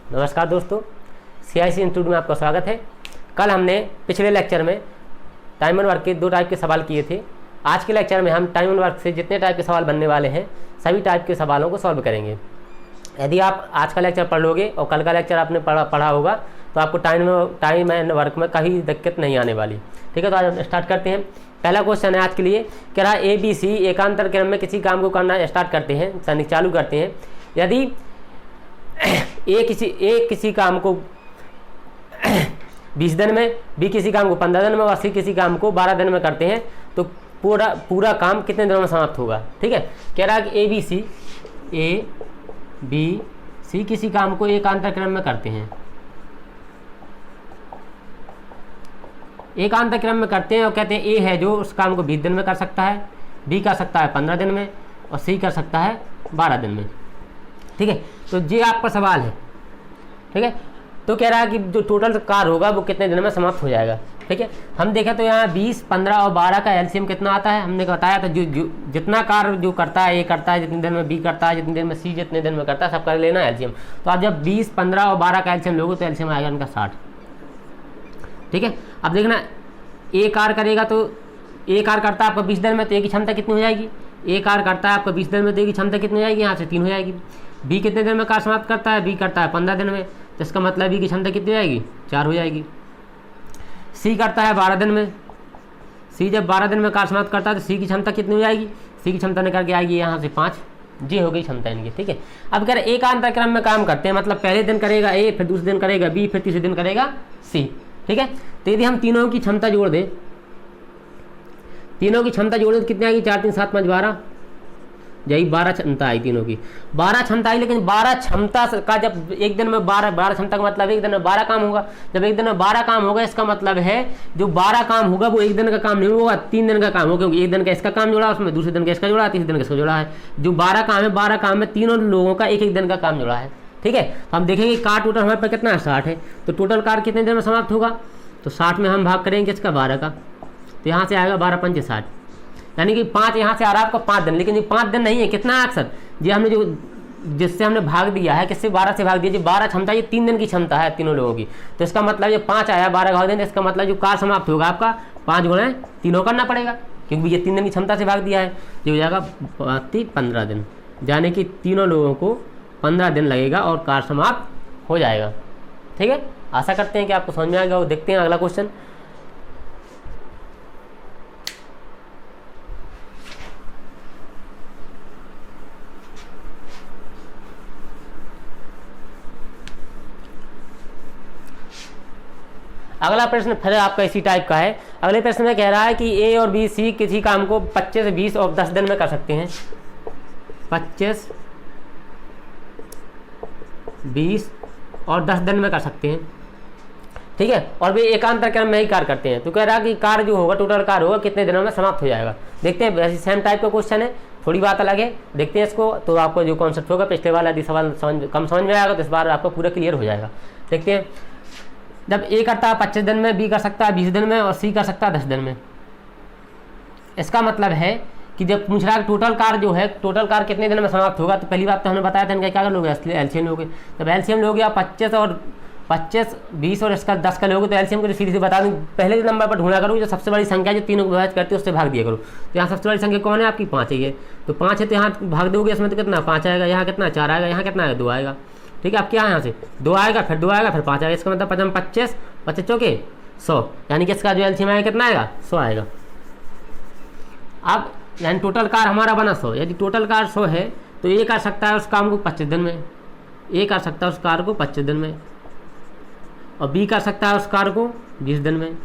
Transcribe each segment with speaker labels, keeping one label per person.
Speaker 1: नमस्कार दोस्तों, CIC institute में आपका स्वागत है। कल हमने पिछले लेक्चर में टाइम एंड वर्क के 2 टाइप के सवाल किए थे। आज के लेक्चर में हम टाइम एंड वर्क से जितने टाइप के सवाल बनने वाले हैं सभी टाइप के सवालों को सॉल्व करेंगे। यदि आप आज का लेक्चर पढ़ लोगे और कल का लेक्चर आपने पढ़ा होगा तो आपको टाइम एंड वर्क में कभी दिक्कत नहीं आने वाली। ठीक है, तो आज हम स्टार्ट करते हैं। पहला क्वेश्चन है आज के लिए, कह रहा है ABC एकांतर क्रम में किसी काम को करना स्टार्ट करते हैं, यानी चालू करते हैं। यदि ए किसी काम को 20 दिन में, B किसी काम को 15 दिन में और C किसी काम को 12 दिन में करते हैं तो पूरा काम कितने दिनों में समाप्त होगा। ठीक है, कह रहा है कि ABC किसी काम को एकांतर क्रम में करते हैं, एकांतर क्रम में करते हैं और कहते हैं A है जो उस काम को 20 दिन में कर सकता है, B कर सकता है 15 दिन में और C कर सकता है 12 दिन में। ठीक है, तो ये आपका सवाल है। ठीक है, तो कह रहा है कि जो टोटल कार्य होगा वो कितने दिन में समाप्त हो जाएगा। ठीक है, हम देखें तो यहाँ 20, 15 और 12 का एलसीएम कितना आता है, हमने बताया था। जो जितना कार्य जो करता है A करता है जितने दिन में, B करता है जितने दिन में, C जितने दिन में करता है, सब कर लेना एलसीएम। तो आप जब 20, 15 और 12 का एलसीएम लोगे तो एलसीएम आएगा इनका 60। ठीक है, अब देखना A कार्य करेगा तो A कार्य करता है आपका 20 दिन में तो A की क्षमता कितनी हो जाएगी। A कार्य करता है आपका 20 दिन में तो A की क्षमता कितनी हो जाएगी, यहाँ से 3 हो जाएगी। B कितने दिन में कार्य समाप्त करता है, B करता है 15 दिन में तो इसका मतलब B की क्षमता कितनी हो जाएगी, 4 हो जाएगी। C करता है 12 दिन में, C जब 12 दिन में कार्य समाप्त करता है तो C की क्षमता कितनी हो जाएगी, C की क्षमता निकल के आएगी यहाँ से 5। ये हो गई क्षमता इनकी। ठीक है, अब कह रहे एकांतर क्रम में काम करते हैं, मतलब पहले दिन करेगा A, फिर दूसरे दिन करेगा B, फिर तीसरे दिन करेगा C। ठीक है, तो यदि हम तीनों की क्षमता जोड़ दें, तीनों की क्षमता जोड़ दें कितनी आएगी, 4, 3, 7, 5, 12, यही 12 क्षमता आई तीनों की। 12 क्षमता आई, लेकिन 12 क्षमता का जब एक दिन में 12 क्षमता का मतलब एक दिन में 12 काम होगा। जब एक दिन में 12 काम होगा इसका मतलब है जो 12 काम होगा वो एक दिन का काम नहीं होगा, 3 दिन का काम होगा, क्योंकि एक दिन का इसका काम जोड़ा, उसमें दूसरे दिन का इसका जोड़ा, तीसरे दिन का इसका जोड़ा है। जो 12 काम है, 12 काम में तीनों लोगों का एक एक दिन का काम जोड़ा है। ठीक है, तो हम देखेंगे कार टोटल हमारे पास कितना है, 60 है। तो टोटल कार कितने दिन में समाप्त होगा, तो 60 में हम भाग करेंगे इसका 12 का, तो यहाँ से आएगा 12 पंचे 60, यानी कि 5 यहाँ से आ रहा है आपका 5 दिन। लेकिन ये 5 दिन नहीं है, कितना है अक्सर, ये हमने जो जिससे हमने भाग दिया है, किससे 12 से भाग दिया, जो 12 क्षमता ये 3 दिन की क्षमता है तीनों लोगों की। तो इसका मतलब ये 5 आया, 12 भाग दें, इसका मतलब जो कार समाप्त होगा आपका 5 गुणा 3 करना पड़ेगा, क्योंकि ये 3 दिन की क्षमता से भाग दिया है। ये हो जाएगा 15 दिन, यानी कि तीनों लोगों को 15 दिन लगेगा और कार समाप्त हो जाएगा। ठीक है, आशा करते हैं कि आपको समझ में आएगा। वो देखते हैं अगला क्वेश्चन। अगला प्रश्न फिर आपका इसी टाइप का है। अगले प्रश्न में कह रहा है कि A और B, C किसी काम को 25, 20 और 10 दिन में कर सकते हैं। 25, 20 और 10 दिन में कर सकते हैं। ठीक है, और वे एकांतर क्रम में ही कार्य करते हैं। तो कह रहा है कि कार्य जो होगा, टोटल कार्य होगा कितने दिनों में समाप्त हो जाएगा। देखते हैं, वैसे सेम टाइप का क्वेश्चन है, थोड़ी बात अलग है। देखते हैं इसको, तो आपको जो कॉन्सेप्ट होगा पिछले वाला यदि सवाल कम समझ में आएगा तो इस बार आपको पूरा क्लियर हो जाएगा। देखते हैं, जब A करता है 25 दिन में, B कर सकता है 20 दिन में और C कर सकता है 10 दिन में। इसका मतलब है कि जब पूछ रहा है टोटल कार्य जो है, टोटल कार्य कितने दिन में समाप्त होगा, तो पहली बात तो हमने बताया था इनका क्या कर लोगे, एलसीएम लोगे। जब एलसीएम लोगे आप 25, 20 और इसका 10 का लोगे तो एलसीएम को सीधे से बता दूँ, पहले नंबर पर ढूंढा करो जो सबसे बड़ी संख्या जो तीनों को विभाजित करती है उससे भाग दिया करो। तो यहाँ सबसे बड़ी संख्या कौन है आपकी, 5 ही है। तो 5 है तो यहाँ भाग दोगे, इसमें तो कितना 5 आएगा, यहाँ कितना 4 आएगा, यहाँ कितना आएगा 2 आएगा। ठीक है, अब क्या है यहाँ से 2 आएगा, फिर 2 आएगा, फिर 5 आएगा। इसका मतलब 5 25, 25 चौके 100, यानी कि इसका जो एलसीएम आएगा कितना आएगा, 100 आएगा। अब यानी टोटल कार हमारा बना 100। यदि टोटल कार 100 है तो A कर सकता है उस काम को 25 दिन में, A कर सकता है उस कार को 25 दिन में, और B कर सकता है उस कार को 20 दिन में,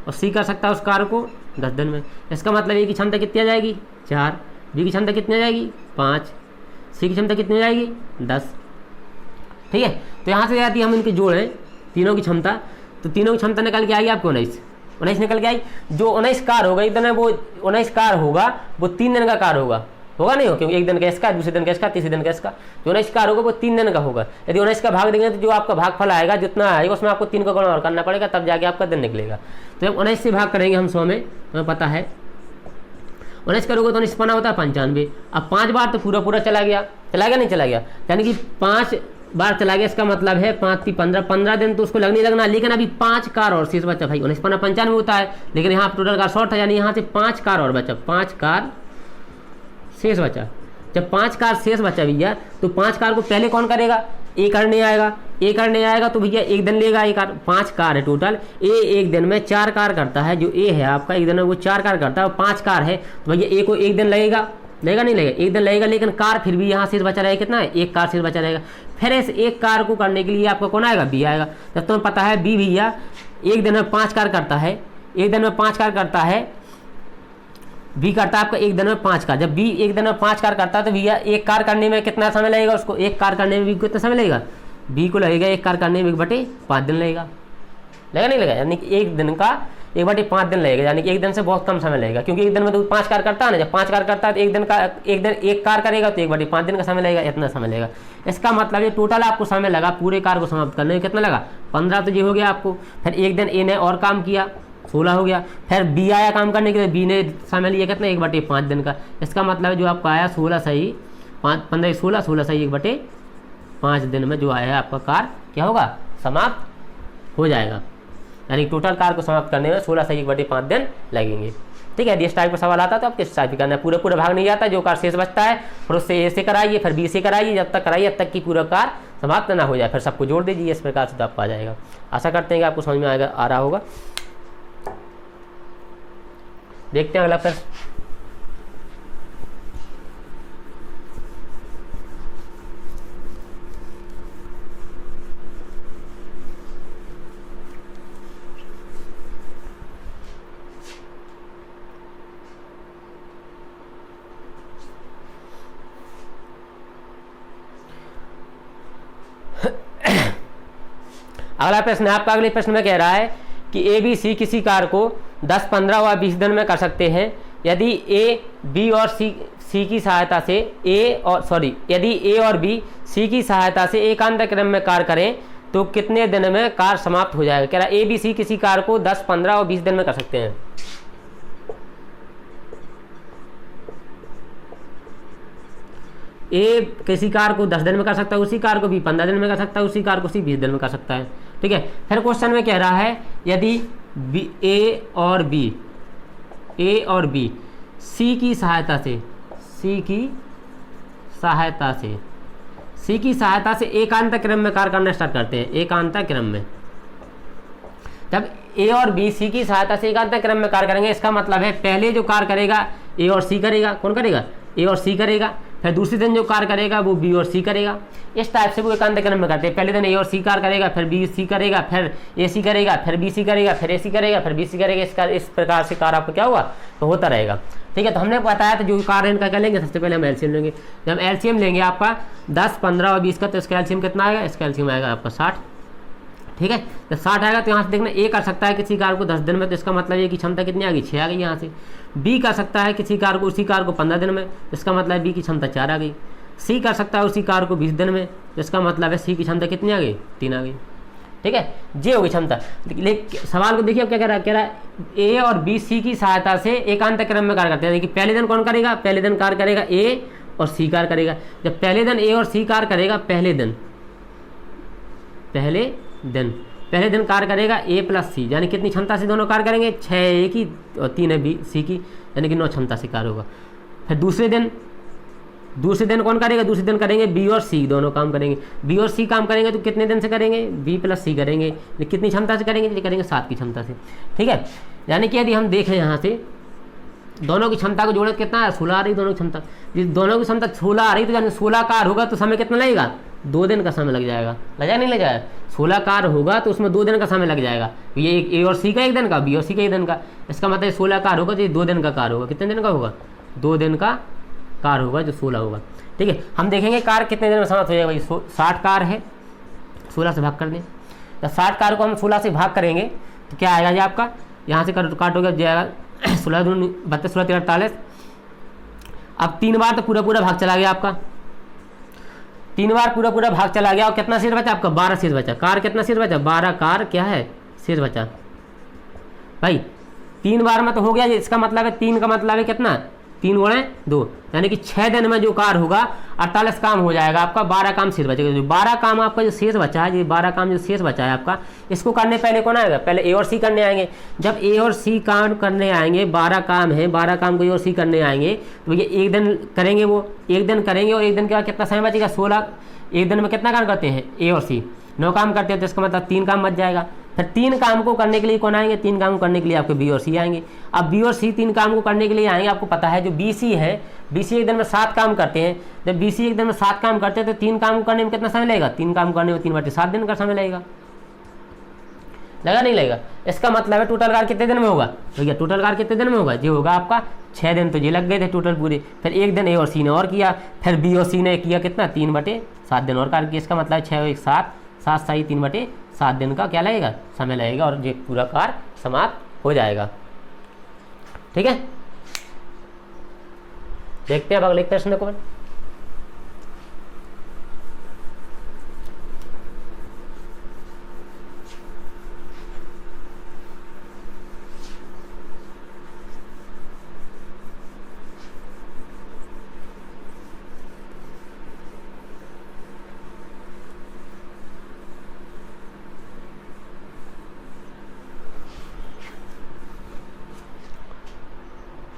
Speaker 1: और C कर सकता है उस कार को 10 दिन में। इसका मतलब A की क्षमता कितनी आ जाएगी, 4, B की क्षमता कितनी आ जाएगी, 5, C की क्षमता कितनी आ जाएगी, 10। ठीक है, तो यहाँ से यदि हम इनके जोड़ें तीनों की क्षमता, तो तीनों की क्षमता निकल के आएगी आपको 19 निकल के आई। जो 19 कार होगा इधर है, वो 19 कार होगा वो 3 दिन का कार होगा नहीं हो, क्योंकि एक दिन का इसका, दूसरे दिन का इसका, तीसरे दिन का इसका। जो 19 कार होगा वो 3 दिन का होगा। यदि 19 का भाग देंगे तो जो आपका भागफल आएगा जितना आएगा उसमें आपको 3 का गुणा और करना पड़ेगा, तब जाके आपका दिन निकलेगा। तो जब 19 से भाग करेंगे हम 100 में, हमें पता है 19 करोगे तो 19 होता है 95। अब 5 बार तो पूरा चला गया नहीं चला गया, यानी कि 5 बार चला गया, इसका मतलब है 5 × 15, 15 दिन तो उसको लगने लगना, लेकिन अभी 5 कार और शेष बचा भाई। 19 × 15 = 95 होता है, लेकिन यहाँ टोटल कार शॉर्ट है, यानी यहाँ से 5 कार और बचा, 5 कार शेष बचा। जब 5 कार शेष बचा भैया, तो 5 कार को पहले कौन करेगा, ए करने आएगा। ए करने आएगा तो भैया 1 दिन लेगा, एक कार, 5 कार है टोटल, ए 1 दिन में 4 कार करता है, जो ए है आपका 1 दिन में वो 4 कार करता है, और 5 कार है तो भैया ए को 1 दिन लगेगा, नहीं लगेगा, 1 दिन लगेगा, लेकिन कार फिर भी यहाँ शेष बचा रहेगा, कितना है, 1 कार शेष बचा रहेगा। फिर इस 1 कार को करने के लिए आपका कौन आएगा, बी आएगा। जब तुम्हें पता है बी भैया 1 दिन में 5 कार करता है, 1 दिन में 5 कार करता है, बी करता है आपका 1 दिन में 5 कार। जब बी 1 दिन में 5 कार करता है तो भैया 1 कार करने में कितना समय लगेगा, उसको 1 कार करने में बी को कितना समय लगेगा, बी को लगेगा 1 कार करने में 1/5 दिन लगेगा, नहीं लगेगा, यानी कि 1 दिन का 1/5 दिन लगेगा, यानी कि 1 दिन से बहुत कम समय लगेगा, क्योंकि 1 दिन में तो 5 कार करता है ना, जब 5 कार करता है तो 1 दिन का 1 कार करेगा तो 1/5 दिन का समय लगेगा, इतना समय लगेगा। इसका मतलब ये टोटल आपको समय लगा पूरे कार को समाप्त करने में, कितना लगा, 15 तो ये हो गया आपको। फिर 1 दिन ए ने और काम किया, 16 हो गया। फिर बी आया काम करने के लिए, बी ने समय लिया कितना, 1/5 दिन का। इसका मतलब जो आपका आया 16 सही 5 15 16 16 सही 1/5 दिन में जो आया है आपका कार क्या होगा, समाप्त हो जाएगा। यानी टोटल कार को समाप्त करने में 16 सही 1/5 दिन लगेंगे। ठीक है, यदि इस टाइप का सवाल आता है तो आप किस टाइप करना है, पूरे भाग नहीं आता, जो कार शेष बचता है फिर उससे ए से कराइए, फिर बी से कराइए, जब तक कराइए जब तक कि पूरा कार समाप्त ना हो जाए, फिर सबको जोड़ दीजिए, इस प्रकार से तो आपको आ जाएगा। आशा करते हैं कि आपको समझ में आ रहा होगा। देखते हैं अगला प्रश्न। अगला प्रश्न है आपका, अगले प्रश्न में कह रहा है कि ए बी सी किसी कार को 10, 15 व 20 दिन में कर सकते हैं। यदि ए बी और सी की सहायता से यदि ए और बी सी की सहायता से एकांतर क्रम में कार करें तो कितने दिन में कार समाप्त हो जाएगा। कह रहा है ए बी सी किसी कार को 10, 15 और 20 दिन में कर सकते हैं। ए किसी कार को 10 दिन में कर सकता है, उसी कार को भी 15 दिन में कर सकता है, उसी कार को सी 20 दिन में कर सकता है। ठीक है, फिर क्वेश्चन में कह रहा है यदि ए और बी सी की सहायता से एकांतर क्रम में कार करना स्टार्ट करते हैं। एकांतर क्रम में जब ए और बी सी की सहायता से एकांतर क्रम में कार करेंगे, इसका मतलब है पहले जो कार करेगा ए और सी करेगा, कौन करेगा, ए और सी करेगा, फिर दूसरे दिन जो कार करेगा वो बी और सी करेगा। इस टाइप से वो एकांतर क्रम में करते हैं। पहले दिन ए और सी कार करेगा, फिर बी सी करेगा, फिर ए सी करेगा, फिर बी सी करेगा, फिर ए सी करेगा, फिर बी सी करेगा। इस प्रकार से कार आपको क्या हुआ तो होता रहेगा। ठीक है, तो हमने बताया था जो कार इनका क्या लेंगे, सबसे पहले हम एलसीएम लेंगे। जब हम एलसीएम लेंगे आपका 10, 15 और 20 का, तो इसका एलसीएम कितना आएगा, इसका एलसीएम आएगा आपका 60। ठीक है, तो 60 आएगा तो यहाँ से देखना ए कर सकता है किसी कार को 10 दिन में, तो इसका मतलब ये कि क्षमता कितनी आ गई, 6 आ गई। यहाँ से बी कर सकता है किसी कार को, उसी कार को 15 दिन में, इसका मतलब बी की क्षमता 4 आ गई। सी कर सकता है उसी कार को 20 दिन में, इसका मतलब है सी की क्षमता कितनी आ गई, 3 आ गई। ठीक है, ये होगी क्षमता। लेकिन सवाल को देखिए अब क्या कह रहा है ए और बी सी की सहायता से एकांतर क्रम में कार्य करते हैं। देखिए पहले दिन कौन करेगा, पहले दिन कार्य करेगा ए और सी कार करेगा। जब पहले दिन ए और सी कार करेगा, पहले दिन कार्य करेगा ए प्लस सी, यानी कितनी क्षमता से दोनों कार्य करेंगे, 6 ए की और 3 है बी सी की, यानी कि 9 क्षमता से कार्य होगा। फिर दूसरे दिन कौन करेगा, दूसरे दिन करेंगे बी और सी, दोनों काम करेंगे। बी और सी काम करेंगे तो कितने दिन से करेंगे, बी प्लस सी करेंगे। कितनी क्षमता से करेंगे, ये करेंगे 7 की क्षमता से। ठीक है, यानी कि यदि हम देखें यहाँ से दोनों की क्षमता को जोड़े कितना है, 16 आ रही दोनों की क्षमता। दोनों की क्षमता 16 आ रही तो यानी 16 कार होगा तो समय कितना लगेगा, 2 दिन का समय लग जाएगा। नहीं लग जाएगा, 16 कार होगा तो उसमें 2 दिन का समय लग जाएगा। ये ए और सी का 1 दिन का, बी और सी का 1 दिन का, इसका मतलब 16 कार होगा तो ये 2 दिन का कार होगा। कितने दिन का होगा, 2 दिन का कार होगा जो 16 होगा। ठीक है, हम देखेंगे कार कितने दिन में समाप्त हो जाएगा। भाई 60 कार है, 16 से भाग कर दें। तो 60 कार को हम 16 से भाग करेंगे तो क्या आएगा जी आपका, यहाँ से काटोगे जाएगा 16 दूनी 32, 16 13 48। अब 3 बार तो पूरा भाग चला गया आपका, 3 बार पूरा भाग चला गया और कितना शेष बचा आपका, 12 शेष बचा। कार कितना शेष बचा, 12 कार क्या है शेष बचा। भाई 3 बार में तो हो गया, इसका मतलब है 3 का मतलब है कितना, 3 गुणे 2, यानी कि 6 दिन में जो कार्य होगा 48 काम हो जाएगा आपका, 12 काम शेष बचेगा। जो 12 काम आपका जो शेष बचा है, जो 12 काम जो शेष बचा है आपका, इसको करने पहले कौन आएगा, पहले ए और सी करने आएंगे। जब ए और सी काम करने आएंगे, 12 काम है, 12 काम को ए और सी करने आएंगे, तो ये एक दिन करेंगे, वो एक दिन करेंगे और एक दिन के बाद कितना समय बचेगा, 16। एक दिन में कितना काम करते हैं ए और सी, 9 काम करते हैं, तो इसका मतलब 3 काम बच जाएगा। फिर 3 काम को करने के लिए कौन आएंगे, 3 काम को करने के लिए आपके बी और सी आएंगे। अब बी और सी 3 काम को करने के लिए आएंगे, आपको पता है जो बी सी है, बी सी एक दिन में 7 काम करते हैं। जब बी सी एक दिन में 7 काम करते हैं तो 3 काम को करने में कितना समय लगेगा, 3 काम करने में 3/7 दिन का समय लगेगा, लगा नहीं लगेगा। इसका मतलब है टोटल कार्य कितने दिन में होगा भैया, टोटल कार्य कितने दिन में होगा, जो होगा आपका 6 दिन, तो ये लग गए थे टोटल पूरे। फिर एक दिन ए और सी ने और किया, फिर बी और सी ने किया कितना, 3/7 दिन और कार्य किया। इसका मतलब 6 और 1 7, 7 सही 3/7 दिन का क्या लगेगा, समय लगेगा, और ये पूरा कार्य समाप्त हो जाएगा। ठीक है, देखते हैं अब अगले प्रश्न को।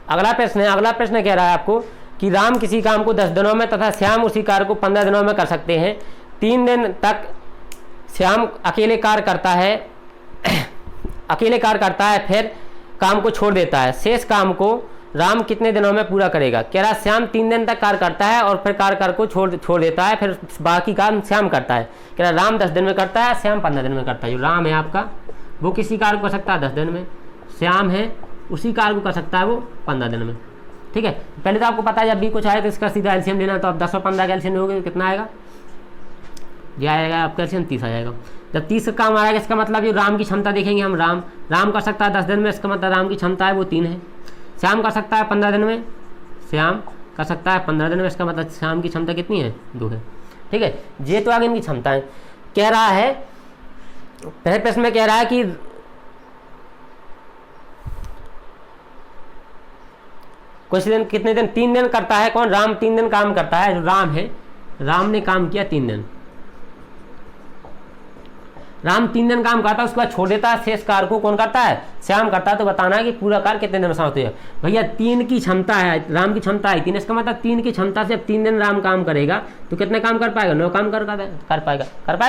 Speaker 1: अगला प्रश्न कह रहा है आपको कि राम किसी काम को 10 दिनों में तथा श्याम उसी कार्य को 15 दिनों में कर सकते हैं। 3 दिन तक श्याम अकेले कार्य करता है, फिर काम को छोड़ देता है। शेष काम को राम कितने दिनों में पूरा करेगा। कह रहा है श्याम 3 दिन तक कार्य करता है और फिर कार्य को छोड़ देता है, फिर बाकी काम श्याम करता है। कह रहा राम 10 दिन में करता है, श्याम 15 दिन में करता है। जो राम है आपका वो किसी कार्य को कर सकता है 10 दिन में, श्याम है उसी कार्य को कर सकता है वो 15 दिन में। ठीक है, पहले तो आपको पता है जब भी कुछ आए तो इसका सीधा एलसीएम लेना, तो अब 10 और 15 का एलसीएम लोगे कितना आएगा, ये आएगा आपका एलसीएम 30 आ जाएगा। जब 30 का काम आएगा, इसका मतलब जो राम की क्षमता देखेंगे हम, राम कर सकता है 10 दिन में, इसका मतलब राम की क्षमता है वो 3 है। श्याम कर सकता है 15 दिन में, श्याम कर सकता है 15 दिन में, इसका मतलब श्याम की क्षमता कितनी है, 2 है। ठीक है, ये तो आगे इनकी क्षमता है। कह रहा है पहले प्रश्न में कह रहा है कि कुछ दिन कितने दिन, 3 दिन करता है कौन, राम 3 दिन काम करता है। जो राम है, राम ने काम किया 3 दिन, राम 3 दिन काम करता है, उसके बाद छोड़ देता है। शेष कार्य को कौन करता है, श्याम करता है। तो बताना है कि पूरा कार्य कितने दिन में समाप्त हो जाएगा। भैया 3 की क्षमता है, राम की क्षमता है 3, इसका मतलब 3 की क्षमता से 3 दिन राम काम करेगा तो कितने काम कर पाएगा, 9 काम कर पाएगा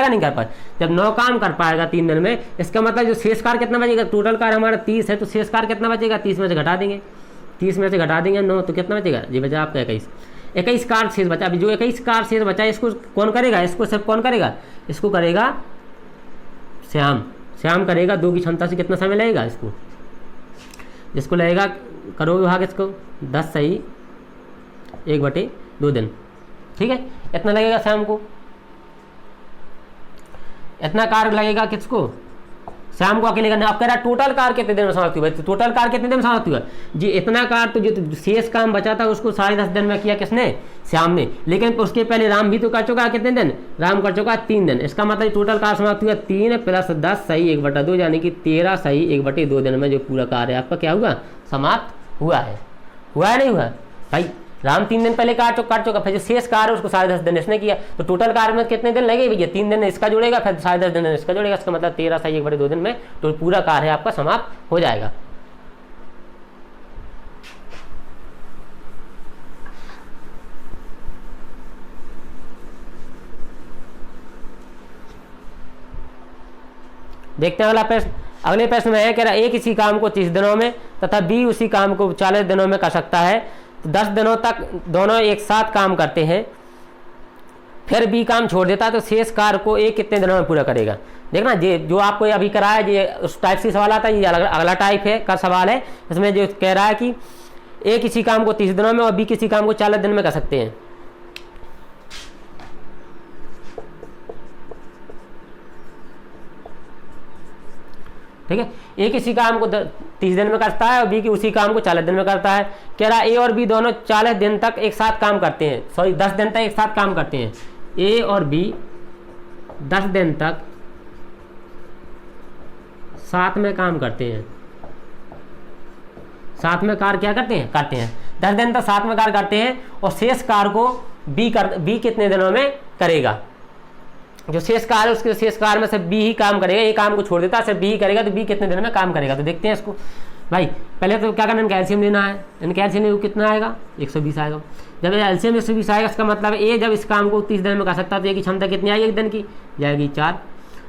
Speaker 1: नहीं कर पाएगा। जब 9 काम कर पाएगा 3 दिन में, इसका मतलब जो शेष कार्य कितना बचेगा, टोटल कार्य हमारा 30 है, तो शेष कार्य कितना बचेगा, 30 में से घटा देंगे, 30 में से घटा देंगे 9, तो कितना बचेगा, ये बचा आपका 21 कार्य शेष बचा। अभी जो 21 कार्य शेष बचा इसको कौन करेगा, इसको सिर्फ कौन करेगा, इसको करेगा श्याम करेगा। 2 की क्षमता से कितना समय लगेगा, इसको लगेगा, करोगे भाग इसको 10 सही 1/2 दिन। ठीक है, इतना लगेगा श्याम को, इतना कार्य लगेगा किसको, शाम को अकेले करना। आप कह रहा टोटल कार्य कितने दिन में समाप्त हुआ, तो टोटल कार्य कितने दिन में समाप्त हुआ जी, इतना कार्य तो जो शेष काम बचा था उसको 10.5 दिन में किया किसने, श्याम ने। लेकिन उसके पहले राम भी तो कर चुका है, कितने दिन, राम कर चुका है 3 दिन। इसका मतलब टोटल कार्य समाप्त हुआ 3 + 10 सही 1/2, यानी कि 13 सही 1/2 दिन में जो पूरा कार्य आपका क्या हुआ, समाप्त हुआ है नहीं हुआ भाई। राम 3 दिन पहले कर चुका, फिर जो शेष कार्य है उसको 10.5 दिन इसने किया, तो टोटल कार्य में कितने दिन लगे भैया, 3 दिन इसका जोड़ेगा, फिर 10.5 दिन इसका जोड़ेगा, इसका मतलब 13 सही 1/2 दिन में तो पूरा कार्य आपका समाप्त हो जाएगा। देखते हैं अगला प्रश्न। अगले प्रश्न में है कह रहा एक इसी काम को 30 दिनों में तथा बी उसी काम को 40 दिनों में कर सकता है। तो 10 दिनों तक दोनों एक साथ काम करते हैं, फिर बी काम छोड़ देता है, तो शेष कार्य को ए कितने दिनों में पूरा करेगा। देखना ये जो आपको अभी कराया ये उस टाइप से सवाल आता है, ये अगला टाइप है का सवाल है। इसमें जो कह रहा है कि ए किसी काम को 30 दिनों में और बी किसी काम को 40 दिन में कर सकते हैं। ठीक है, ए किसी काम को 30 दिन में करता है और बी की उसी काम को 40 दिन में करता है। कह रहा है ए और बी दोनों 40 दिन तक एक साथ काम करते हैं, 10 दिन तक एक साथ काम करते हैं। ए और बी 10 दिन तक साथ में काम करते हैं, साथ में कार्य क्या करते हैं 10 दिन तक साथ में कार्य करते हैं और शेष कार्य को बी कितने दिनों में करेगा। जो शेष कार्य है उसके शेष कार्य में से बी ही काम करेगा, ए काम को छोड़ देता है, सिर्फ बी ही करेगा, तो बी कितने दिनों में काम करेगा। तो देखते हैं इसको भाई, पहले तो क्या करना है, कैल्शियम लेना है। इन कैल्शियम में कितना आएगा 120 आएगा। जब एल्शियम 120 आएगा इसका मतलब ए जब इस काम को 30 दिन में कर सकता है तो ए की क्षमता कितनी आएगी एक दिन की, जाएगी 4।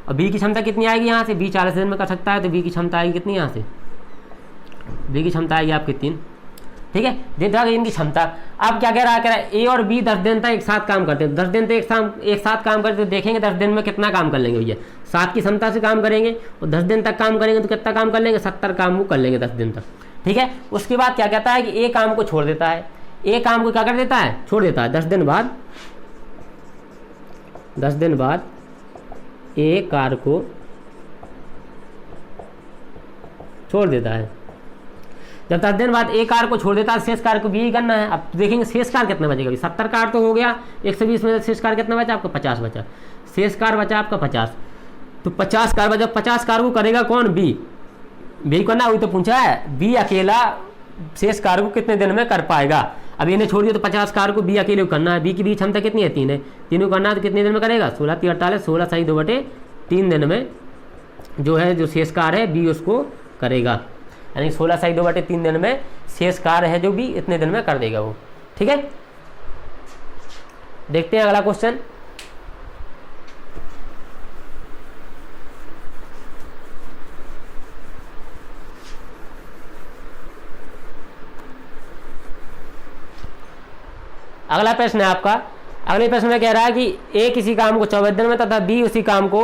Speaker 1: और बी की क्षमता कितनी आएगी यहाँ से, बी 40 दिन में कर सकता है तो बी की क्षमता आएगी कितनी यहाँ से, बी की क्षमता आएगी आपकी 3। ठीक है, देखा इनकी क्षमता। अब क्या कह रहा है, ए और बी 10 दिन तक एक साथ काम करते हैं, 10 दिन तक एक साथ काम करते तो देखेंगे 10 दिन में कितना काम कर लेंगे भैया। 7 की क्षमता से काम करेंगे और 10 दिन तक काम करेंगे तो कितना काम कर लेंगे, 70 काम वो कर लेंगे 10 दिन तक। ठीक है, उसके बाद क्या कहता है कि ए काम को छोड़ देता है, ए काम को क्या कर देता है, छोड़ देता है। 10 दिन बाद ए कार्य को छोड़ देता है। जब 10 दिन बाद ए कार्य को छोड़ देता है शेष कार्य को बी ही करना है। अब देखेंगे शेष कार्य कितना बचेगा, 70 कार्य तो हो गया, 120 में शेष कार्य कितना बचा आपका 50 बचा, शेष कार्य बचा आपका 50। तो 50 कार्य बचा, 50 कार्य को करेगा कौन, बी करना, वही तो पूछा है। बी अकेला शेष कार्य को कितने दिन में कर पाएगा। अब इन्हें छोड़ दिया तो 50 कार्य को बी अकेले को करना है। बी की बी क्षमता कितनी है, 3 है, 3 को करना है तो कितने दिन में करेगा, 16 3 48, 16 सही 2/3 दिन में जो है जो शेष कार्य है बी उसको करेगा, यानी 16 सही 2/3 दिन में शेष कार्य है जो बी इतने दिन में कर देगा वो। ठीक है, देखते हैं अगला क्वेश्चन। अगला प्रश्न है आपका, अगले प्रश्न में कह रहा है कि ए किसी काम को 24 दिन में तथा बी उसी काम को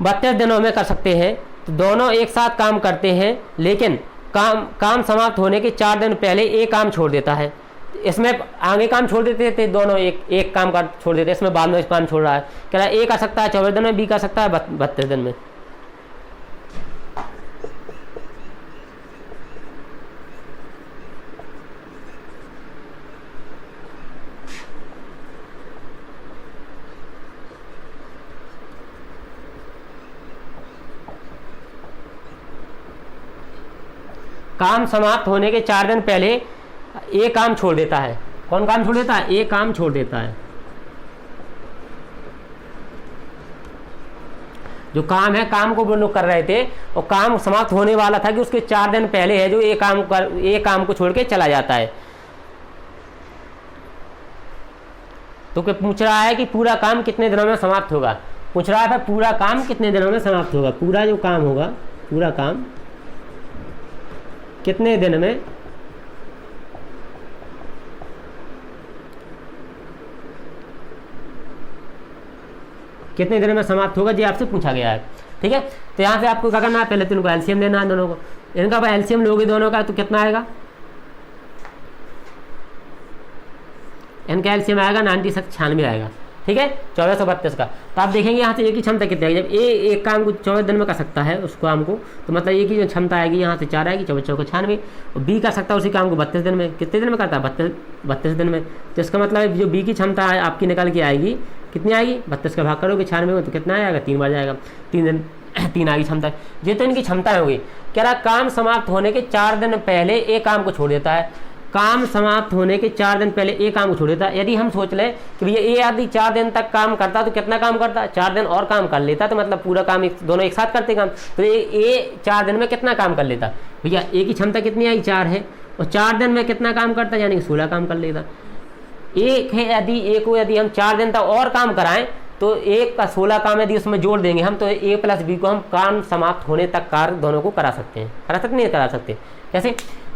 Speaker 1: 32 दिनों में कर सकते हैं। तो दोनों एक साथ काम करते हैं, लेकिन काम समाप्त होने के 4 दिन पहले ए काम छोड़ देता है। इसमें आगे काम छोड़ देते थे दोनों, एक काम का छोड़ देते, इसमें बाद में इस काम छोड़ रहा है। कह रहा है ए कर सकता है 24 दिन में, बी कर सकता है 32 दिन में। काम समाप्त होने के 4 दिन पहले ए काम छोड़ देता है। कौन काम छोड़ देता है, ए काम छोड़ देता है। जो काम है, काम को वो लोग कर रहे थे और काम समाप्त होने वाला था कि उसके 4 दिन पहले है जो ए काम को छोड़ के चला जाता है। तो क्या पूछ रहा है कि पूरा काम कितने दिनों में समाप्त होगा, पूछ रहा था पूरा काम कितने दिनों में समाप्त होगा। पूरा जो काम होगा, पूरा काम कितने दिन में समाप्त होगा, जी आपसे पूछा गया है। ठीक है, तो यहाँ से आपको क्या करना है, पहले तो इनको एलसीएम लेना है दोनों को। इनका भाई एलसीएम लोगे दोनों का तो कितना आएगा, इनका एलसीएम आएगा 96 आएगा। ठीक है, 1432 का। तो आप देखेंगे यहाँ से ए की क्षमता कितनी आएगी। जब ए एक काम को 24 दिन में कर सकता है उस काम को, तो मतलब ए की जो क्षमता आएगी यहाँ से 4 आएगी, 24 96। और बी कर सकता है उसी काम को 32 दिन में। कितने दिन में करता है, 32 दिन में। तो इसका मतलब जो बी की क्षमता है आपकी निकल के आएगी, कितनी आएगी, 32 का भाग करोगे 96 में तो कितना आएगा, 3 बार जाएगा, 3 आएगी क्षमता। ये तो इनकी क्षमता होगी। कह रहा काम समाप्त होने के 4 दिन पहले ए काम को छोड़ देता है। काम समाप्त होने के 4 दिन पहले ए काम को छोड़ देता है। यदि हम सोच लें कि भैया ए यदि 4 दिन तक काम करता तो कितना काम करता, 4 दिन और काम कर लेता, तो मतलब पूरा काम दोनों एक साथ करते काम। तो ए 4 दिन में कितना काम कर लेता भैया, ए की क्षमता कितनी आई 4 है, और 4 दिन में कितना काम करता, यानी कि 16 काम कर लेता। एक है यदि ए को यदि हम 4 दिन तक और काम कराएं तो एक का 16 काम यदि उसमें जोड़ देंगे हम, तो ए प्लस बी को हम काम समाप्त होने तक कार्य दोनों को करा सकते हैं। करा सकते नहीं करा सकते कैसे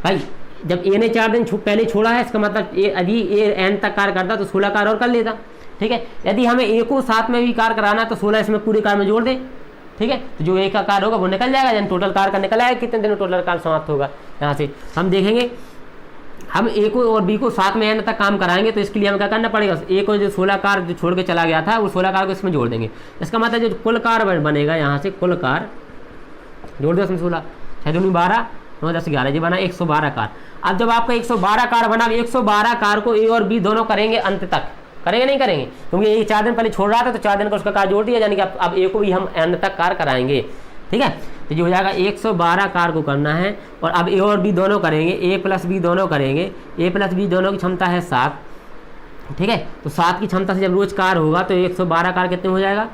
Speaker 1: भाई, जब ए ने 4 दिन पहले छोड़ा है, इसका मतलब यदि ए एन तक कार्य करता तो 16 कार्य और कर लेता। ठीक है, यदि हमें ए को साथ में भी कार्य कराना तो 16 इसमें पूरे कार्य में जोड़ दे। ठीक है, तो जो ए का कार्य होगा वो निकल जाएगा, यानी टोटल कार्य का निकल आएगा, कितने दिन में टोटल कार्य समाप्त होगा। यहाँ से हम देखेंगे, हम ए को और बी को साथ में एन तक काम कराएंगे तो इसके लिए हमें क्या करना पड़ेगा, ए को जो 16 कार्य जो छोड़ के चला गया था वो 16 कार्य को इसमें जोड़ देंगे। इसका मतलब जो कुल कार्य बनेगा यहाँ से कुल कार्य जोड़ दो इसमें 16, 6 दूनी 12, 9 10 11, ये बना 112 कार्य। अब जब आपका 112 कार्य बना, 112 कार्य को ए और बी दोनों करेंगे अंत तक, करेंगे नहीं करेंगे, क्योंकि ये 4 दिन पहले छोड़ रहा था तो 4 दिन का उसका कार्य जोड़ दिया, यानी कि अब ए को भी हम अंत तक कार्य कराएंगे। ठीक है, तो जो हो जाएगा 112 कार को करना है, और अब ए और बी दोनों करेंगे, ए प्लस बी दोनों करेंगे, ए प्लस बी दोनों की क्षमता है 7, ठीक है। तो 7 की क्षमता से जब रोज कार होगा तो 112 कार कितने हो जाएगा,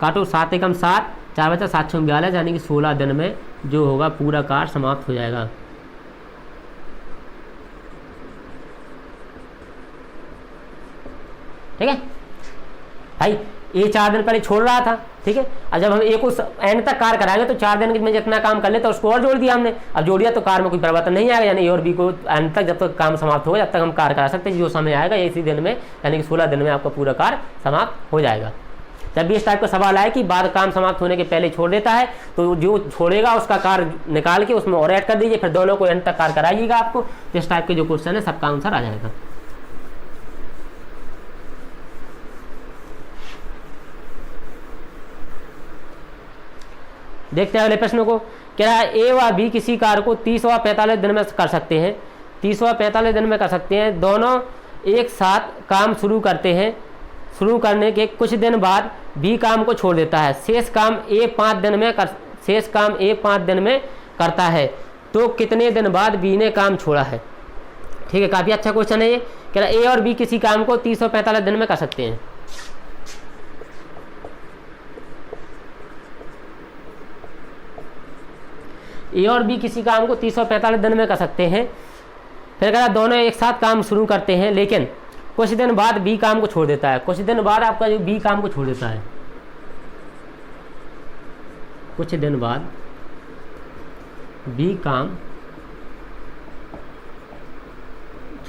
Speaker 1: काटो 7 एकम 7, 4 बचा 7 6 42, यानी कि 16 दिन में जो होगा पूरा कार समाप्त हो जाएगा। ठीक है भाई, ये 4 दिन पहले छोड़ रहा था, ठीक है। और जब हम ए को एंड तक कार कराएंगे तो 4 दिन में जितना काम कर ले तो उसको और जोड़ दिया हमने, अब जोड़ दिया तो कार में कोई परिवर्तन नहीं आएगा, यानी ए और बी को एंड तक जब तक काम समाप्त होगा जब तक हम कार करा सकते हैं, जो समय आएगा इसी दिन में, यानी कि 16 दिन में आपका पूरा कार समाप्त हो जाएगा। जब भी इस टाइप का सवाल आए कि बाद काम समाप्त होने के पहले छोड़ देता है तो जो छोड़ेगा उसका कार निकाल के उसमें और ऐड कर दीजिए, फिर दोनों को एंड तक कार कराइएगा आपको, तो इस टाइप के जो क्वेश्चन है सबका आंसर आ जाएगा। देखते हैं अगले प्रश्न को, क्या है ए व बी किसी कार को 30 व 45 दिन में कर सकते हैं, 30 व 45 दिन में कर सकते हैं। दोनों एक साथ काम शुरू करते हैं, शुरू करने के कुछ दिन बाद बी काम को छोड़ देता है, शेष काम ए 5 दिन में करता है, तो कितने दिन बाद बी ने काम छोड़ा है। ठीक है, काफ़ी अच्छा क्वेश्चन है ये। कह रहा है ए और बी किसी काम को 30 और 45 दिन में कर सकते हैं। ए और बी किसी काम को 30 और 45 दिन में कर सकते हैं। फिर कह रहा दोनों एक साथ काम शुरू करते हैं, लेकिन कुछ दिन बाद बी काम को छोड़ देता है। कुछ दिन बाद आपका जो बी काम को छोड़ देता है, कुछ दिन बाद बी काम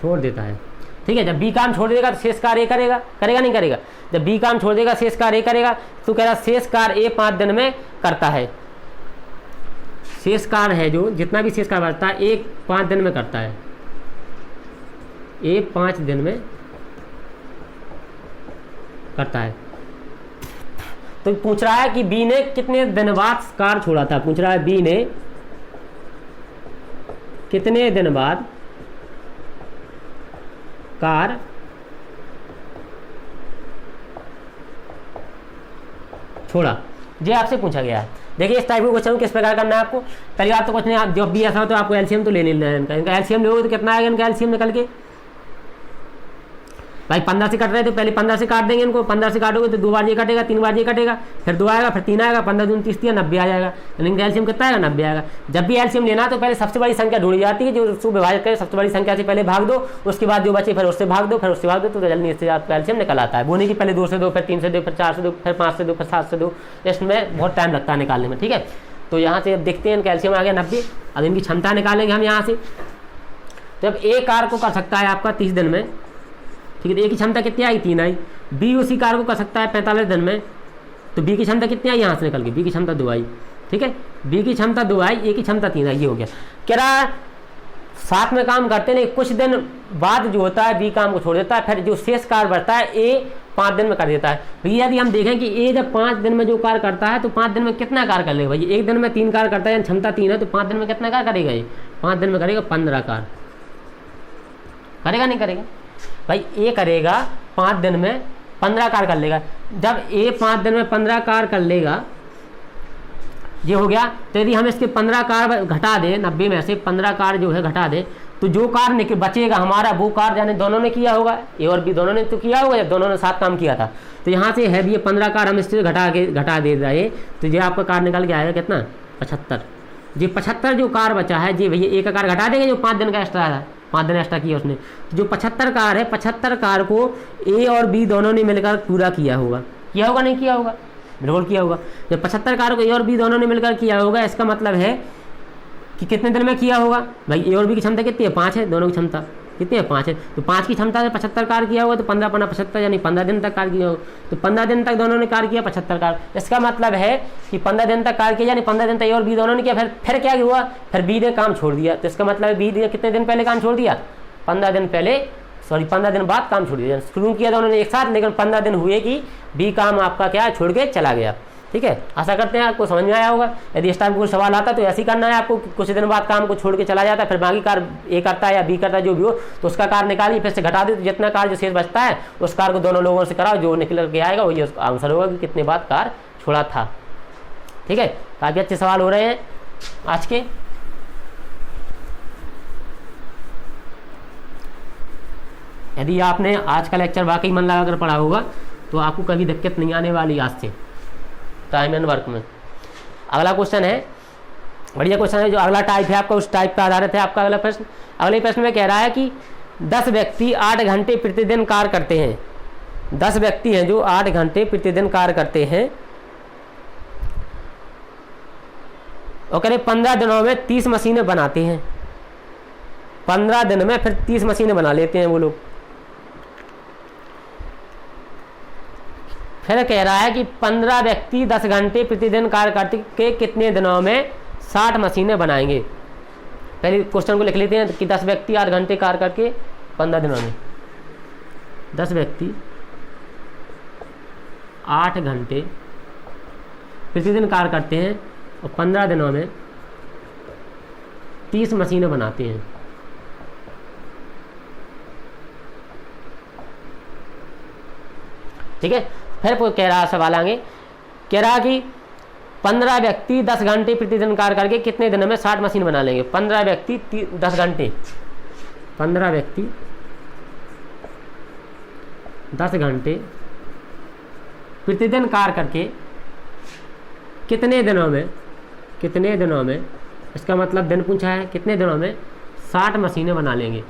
Speaker 1: छोड़ देता है। ठीक है, जब बी काम छोड़ देगा तो शेष कार्य करेगा, करेगा नहीं करेगा। जब बी काम छोड़ देगा शेष कार्य करेगा, तो कह रहा शेष कार्य ए 5 दिन में करता है। शेष कार्य है जो जितना भी शेष कार्य बचता है ए 5 दिन में करता है, ए 5 दिन में करता है। तो पूछ रहा है कि बी ने कितने दिन बाद कार छोड़ा था। पूछ रहा है बी ने कितने दिन बाद कार छोड़ा, ये आपसे पूछा गया है। देखिए इस टाइप के क्वेश्चन किस प्रकार करना है आपको। पहली बात तो कुछ नहीं, आप जब भी ऐसा हो तो आपको एलसीएम तो ले लेना है इनका एलसीएम लोगे तो कितना आएगा इनका एलसीएम निकल के। भाई 15 से कट रहे तो पहले 15 से काट देंगे इनको। 15 से काटोगे तो 2 बार ये कटेगा, 3 बार ये कटेगा, फिर 2 आएगा, फिर 3 आएगा, 15 दूनी 30 90 आ जाएगा। इनका एलसीएम कितना आएगा, 90 आएगा। जब भी एलसीएम लेना तो पहले सबसे बड़ी संख्या ढूंढी जाती है, जो उसको विभाजित करे सबसे बड़ी संख्या से पहले भाग दो, उसके बाद जो बचे फिर उससे भाग दो, फिर उससे भाग दो, तो जल्दी इससे आपका एलसीएम निकल आता है। वो नहीं कि पहले 2 से 2, फिर 3 से 2, फिर 4 से 2, फिर 5 से 2, फिर 7 से 2, इसमें बहुत टाइम लगता है निकालने में। ठीक है, तो यहाँ से अब देखते हैं इनका एलसीएम आ गया 90। अब इनकी क्षमता निकालेंगे हम यहाँ से। तो अब ए कार को कर सकता है आपका 30 दिन में, ठीक है। ए की क्षमता कितनी आई, 3 आई। बी उसी कार को कर सकता है 45 दिन में, तो बी की क्षमता कितनी आई, यहाँ से निकल गई, बी की क्षमता 2 आई। ठीक है, बी की क्षमता 2 आई, ए की क्षमता 3 आई, ये हो गया। कह रहा साथ में काम करते हैं, कुछ दिन बाद जो होता है बी काम को छोड़ देता है, फिर जो शेष कार बढ़ता है ए 5 दिन में कर देता है। भैया यदि हम देखें कि ए जब 5 दिन में जो कार करता है तो 5 दिन में कितना कार कर लेगा भाई। एक दिन में 3 कार करता है, यानी क्षमता 3 है, तो 5 दिन में कितना कार करेगा ये, 5 दिन में करेगा 15 कार। करेगा नहीं करेगा भाई, ए करेगा 5 दिन में 15 कार कर लेगा। जब ए 5 दिन में 15 कार कर लेगा, ये हो गया। तो यदि हम इसके 15 कार घटा दें, 90 में से 15 कार जो है घटा दें, तो जो कार बचेगा हमारा वो कार जाने दोनों ने किया होगा, ए और बी दोनों ने तो किया होगा, जब दोनों ने साथ काम किया था। तो यहाँ से है भी ये 15 कार हम इससे घटा दे रहे, तो ये आपका कार निकल के आएगा कितना, 75। ये 75 जो कार बचा है, जी भैया एक कार घटा देंगे जो 5 दिन का एक्स्ट्रा था, 5 दिन एक्स्ट्रा किया उसने। जो 75 कार है, 75 कार को ए और बी दोनों ने मिलकर पूरा किया होगा नहीं किया होगा, बिल्कुल किया होगा। जब 75 कार को ए और बी दोनों ने मिलकर किया होगा, इसका मतलब है कि कितने दिन में किया होगा भाई। ए और बी की क्षमता कितनी है, 5 है, दोनों की क्षमता कितनी है, 5 है। तो 5 की क्षमता से 75 कार किया होगा, तो 15 × 75 यानी 15 दिन तक कार किया होगा। तो 15 दिन तक दोनों ने कार किया 75 कार। इसका मतलब है कि 15 दिन तक कार किया, यानी 15 दिन तक ए और बी दोनों ने किया। फिर क्या हुआ, फिर बी ने काम छोड़ दिया। तो इसका मतलब है बी ने कितने दिन पहले काम छोड़ दिया, 15 दिन पहले, 15 दिन बाद काम छोड़ दिया। शुरू किया था उन्होंने एक साथ, लेकिन 15 दिन हुए कि बी काम आपका क्या है, छोड़ के चला गया। ठीक है, आशा करते हैं आपको समझ में आया होगा। यदि इस टाइप का कोई सवाल आता तो ऐसे ही करना है आपको, कुछ दिन बाद काम को छोड़ के चला जाता है, फिर बाकी कार ए करता है या बी करता है, जो भी हो, तो उसका कार निकालिए, फिर से घटा दे, तो जितना कार जो शेष बचता है उस कार को दोनों लोगों से कराओ, जो निकल के आएगा वही उसका आंसर होगा कि कितने बाद कार छोड़ा था। ठीक है, काफ़ी अच्छे सवाल हो रहे हैं आज के। यदि आपने आज का लेक्चर वाकई मन लगाकर पढ़ा होगा तो आपको कभी दिक्कत नहीं आने वाली आज से टाइम एंड वर्क में। अगला क्वेश्चन है, बढ़िया क्वेश्चन है, जो अगला टाइप है आपका उस टाइप पर आधारित है आपका अगला प्रश्न। अगले प्रश्न में कह रहा है कि 10 व्यक्ति 8 घंटे प्रतिदिन कार्य करते हैं। 10 व्यक्ति हैं जो 8 घंटे प्रतिदिन कार्य करते हैं और कह रहे 15 दिनों में 30 मशीनें बनाते हैं। 15 दिन में फिर 30 मशीनें बना लेते हैं वो लोग। फिर कह रहा है कि 15 व्यक्ति 10 घंटे प्रतिदिन कार्य करके कितने दिनों में 60 मशीनें बनाएंगे। पहले क्वेश्चन को लिख लेते हैं कि 10 व्यक्ति 8 घंटे कार्य करके 15 दिनों में, 10 व्यक्ति 8 घंटे प्रतिदिन कार्य करते हैं और 15 दिनों में 30 मशीनें बनाते हैं। ठीक है, फिर कह रहा सवाल आगे, कह रहा कि 15 व्यक्ति 10 घंटे प्रतिदिन कार्य करके कितने दिनों में 60 मशीन बना लेंगे। 15 व्यक्ति 10 घंटे, 15 व्यक्ति 10 घंटे प्रतिदिन कार्य करके कितने दिनों में, इसका मतलब दिन पूछा है, कितने दिनों में 60 मशीनें बना लेंगे।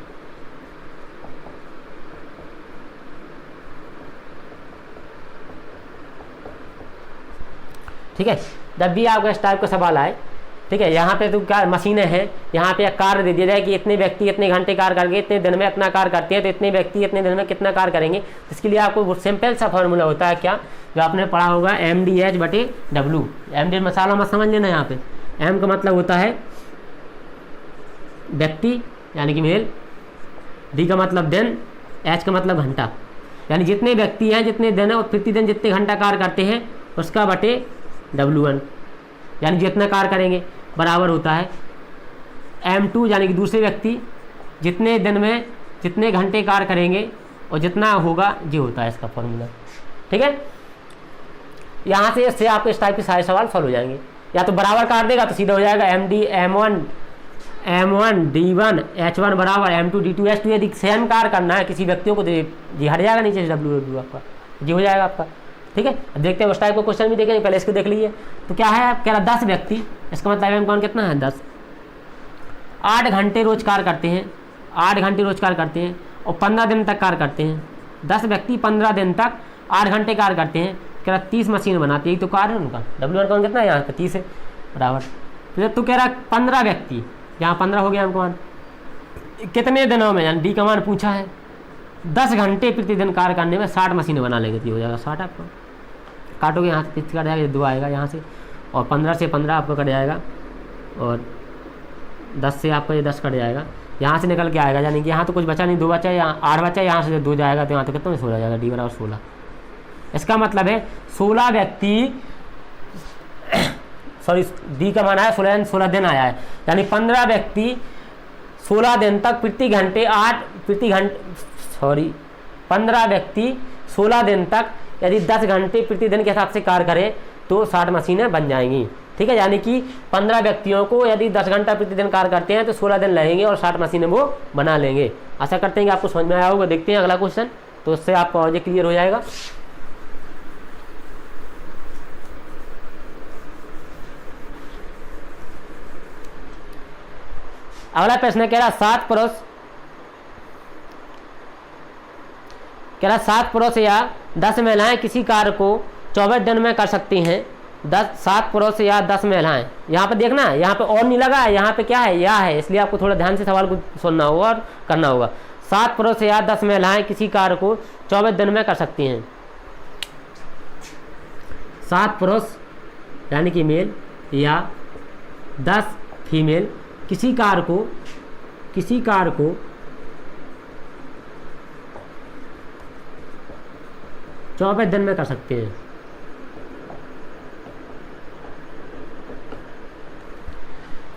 Speaker 1: ठीक है, जब भी आपका इस टाइप का सवाल आए, ठीक है, यहाँ पे तो क्या मशीनें हैं, यहाँ पे कार्य दे दिया जाए कि इतने व्यक्ति इतने घंटे कार्य करके इतने दिन में इतना कार्य करते हैं, तो इतने व्यक्ति इतने दिन में कितना कार्य करेंगे। इसके लिए आपको सिंपल सा फॉर्मूला होता है, क्या, जो आपने पढ़ा होगा, MDH/W। MDH मसाला मत समझ लेना, यहाँ पे M का मतलब होता है व्यक्ति यानी कि मेल, D का मतलब दिन, H का मतलब घंटा, यानी जितने व्यक्ति हैं जितने दिन है और प्रतिदिन जितने घंटा कार्य करते हैं उसका बटे W1, यानी जितना कार्य करेंगे बराबर होता है M2, यानी कि दूसरे व्यक्ति जितने दिन में जितने घंटे कार्य करेंगे और जितना होगा ये होता है इसका फॉर्मूला। ठीक है, यहाँ से इससे आपके इस टाइप के सारे सवाल सॉल्व हो जाएंगे। या तो बराबर काट देगा तो सीधा हो जाएगा M1 D1 H1 बराबर M2 D2 H2। यदि सेम कार्य करना है किसी व्यक्तियों को तो ये हट जाएगा नीचे से W आपका, ये हो जाएगा आपका। ठीक है, अब देखते हैं उस टाइप का क्वेश्चन भी देखेंगे, पहले इसको देख लीजिए। तो क्या है, आप कह रहा 10 व्यक्ति, इसका मतलब M1 कितना है 10, 8 घंटे रोज कार्य करते हैं, 8 घंटे रोज कार्य करते हैं और 15 दिन तक कार्य करते हैं। 10 व्यक्ति 15 दिन तक 8 घंटे कार्य करते हैं, कह रहा 30 मशीन बनाती है, तो कार्य है उनका। W1 कौन कितना है यहाँ पे 30 है बराबर। तो तू कह रहा 15 व्यक्ति, यहाँ 15 हो गया हमको मान, कितने दिनों में, यानी D का मान पूछा है, 10 घंटे प्रतिदिन कार्य करने में 60 मशीनें बना लेंगे, तो हो जाएगा 60। आपको काटोगे यहाँ से 30 कट जाएगा, 2 आएगा यहाँ से, और 15 से 15 आपको कट जाएगा, और 10 से आपका ये 10 कट जाएगा, यहाँ से निकल के आएगा, यानी कि यहाँ तो कुछ बचा नहीं, 2 बचा, यहाँ 8 बचा, यहाँ से 2 जाएगा, तो यहाँ तो कितना 16 जाएगा, D बराबर 16। इसका मतलब है 16 व्यक्ति, सॉरी D का मान आया 16 दिन आया है, यानी 15 व्यक्ति 16 दिन तक 15 व्यक्ति 16 दिन तक यदि 10 घंटे प्रतिदिन के हिसाब से कार्य करें तो 60 मशीनें बन जाएंगी। ठीक है, यानी कि 15 व्यक्तियों को यदि 10 घंटा प्रतिदिन कार्य करते हैं तो 16 दिन लगेंगे और 60 मशीनें वो बना लेंगे। आशा करते हैं कि आपको समझ में आया होगा। देखते हैं अगला क्वेश्चन, तो उससे आपका और क्लियर हो जाएगा। अगला प्रश्न कह रहा 7 पुरुष या 10 महिलाएं किसी कार्य को 24 दिन में कर सकती हैं। 7 पुरुष या 10 महिलाएं, यहाँ पे देखना है, यहाँ पे और नहीं लगा है, यहाँ पे क्या है, या है, इसलिए आपको थोड़ा ध्यान से सवाल को सुनना होगा और करना होगा। 7 पुरुष या 10 महिलाएं किसी कार्य को 24 दिन में कर सकती हैं। 7 पुरुष यानी कि मेल या 10 फीमेल किसी कार्य को 24 दिन में कर सकते हैं।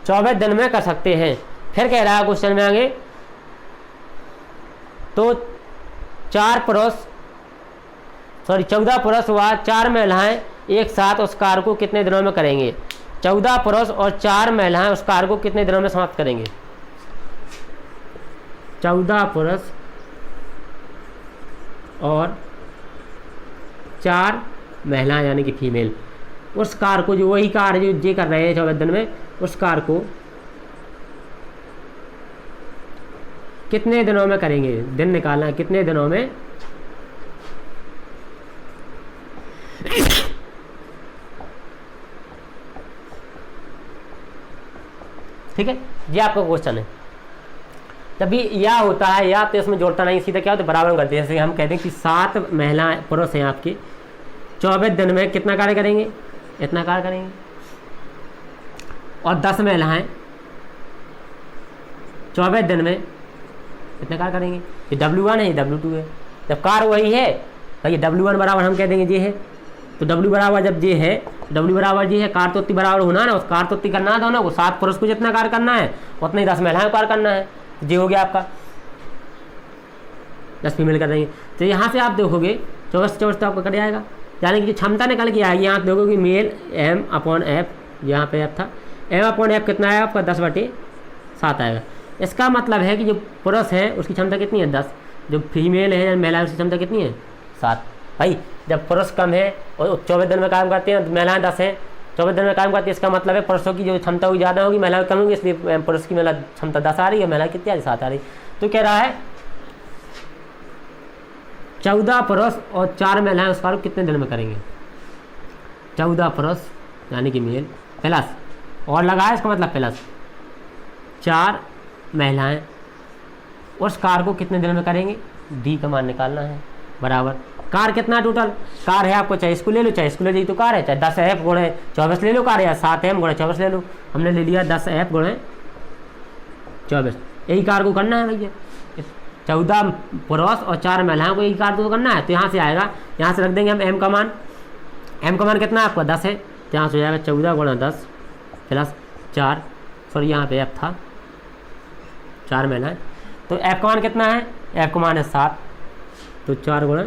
Speaker 1: 24 दिन में कर सकते हैं। फिर कह रहा है क्वेश्चन में आगे, तो 14 पुरुष व 4 महिलाएं एक साथ उस कार्य को कितने दिनों में करेंगे। 14 पुरुष और 4 महिलाएं उस कार्य को कितने दिनों में समाप्त करेंगे। 14 पुरुष और 4 महिलाएं यानी कि फीमेल उस कार्य को, जो वही कार्य जो ये कर रहे हैं 24 दिन में, उस कार्य को कितने दिनों में करेंगे। दिन निकालना है कितने दिनों में। ठीक है, ये आपका क्वेश्चन है। जब भी या होता है या तो इसमें जोड़ता नहीं, सीधा क्या होता है बराबर करते हैं। जैसे हम कहते हैं कि 7 महिला पुरुष हैं आपके, 24 दिन में कितना कार्य करेंगे, इतना कार्य करेंगे, और 10 महिलाएं 24 दिन में इतना कार्य करेंगे। ये W1 है, ये W2 है। जब कार्य वही है भाई, W1 बराबर हम कह देंगे ये है, तो W बराबर जब ये है, W बराबर ये है, कार्य तो उतनी बराबर होना ना, उस कार्य तो उतनी करना था ना, वो 7 पुरुष को जितना कार्य करना है उतना ही 10 महिलाएं को कार्य करना है। ये हो गया आपका 10 फीमेल कर देंगे। तो यहाँ से आप देखोगे 24 तो आपका कट जाएगा, यानी कि जो क्षमता निकल के आएगी। यहाँ देखोगे मेल M/F, यहाँ पे F था, M/F कितना आएगा आपका 10/7 आएगा। इसका मतलब है कि जो पुरुष है उसकी क्षमता कितनी है 10, जो फीमेल है महिला उसकी क्षमता कितनी है 7। भाई जब पुरुष कम है और 24 दिन में काम करते हैं, महिलाएं 10 हैं, 24 दिन में काम करती है, इसका मतलब है पुरुषों की जो क्षमता होगी ज़्यादा होगी, महिलाएं कम होगी, इसलिए पुरुष की महिला क्षमता 10 आ रही है, महिला कितनी आ रही 7 आ रही। तो कह रहा है 14 पुरुष और 4 महिलाएं उस कार्य को कितने दिन में करेंगे। 14 पुरुष यानी कि मेल प्लस और लगाए, इसका मतलब प्लस 4 महिलाएं उस कार्य को कितने दिन में करेंगे। डी का मान निकालना है बराबर कार कितना टोटल कार है आपको, चाहे इसको ले लो चाहे इसको ले लो, तो कार है, चाहे 10F गुणे 24 ले लो कार, या 7M गुणे 24 ले लो। हमने ले लिया 10F गुणे 24, यही कार को करना है भैया। 14 पुरुष और 4 महिलाओं को यही कार को करना है। तो यहाँ से आएगा, यहाँ से रख देंगे हम M का मान कितना है आपका 10 है, तो यहाँ से हो जाएगा 14 गुणा 10 प्लस 4, सॉरी यहाँ पे F था 4 महिलाएं, तो F का मान कितना है, F का मान है 7, तो 4 गुणा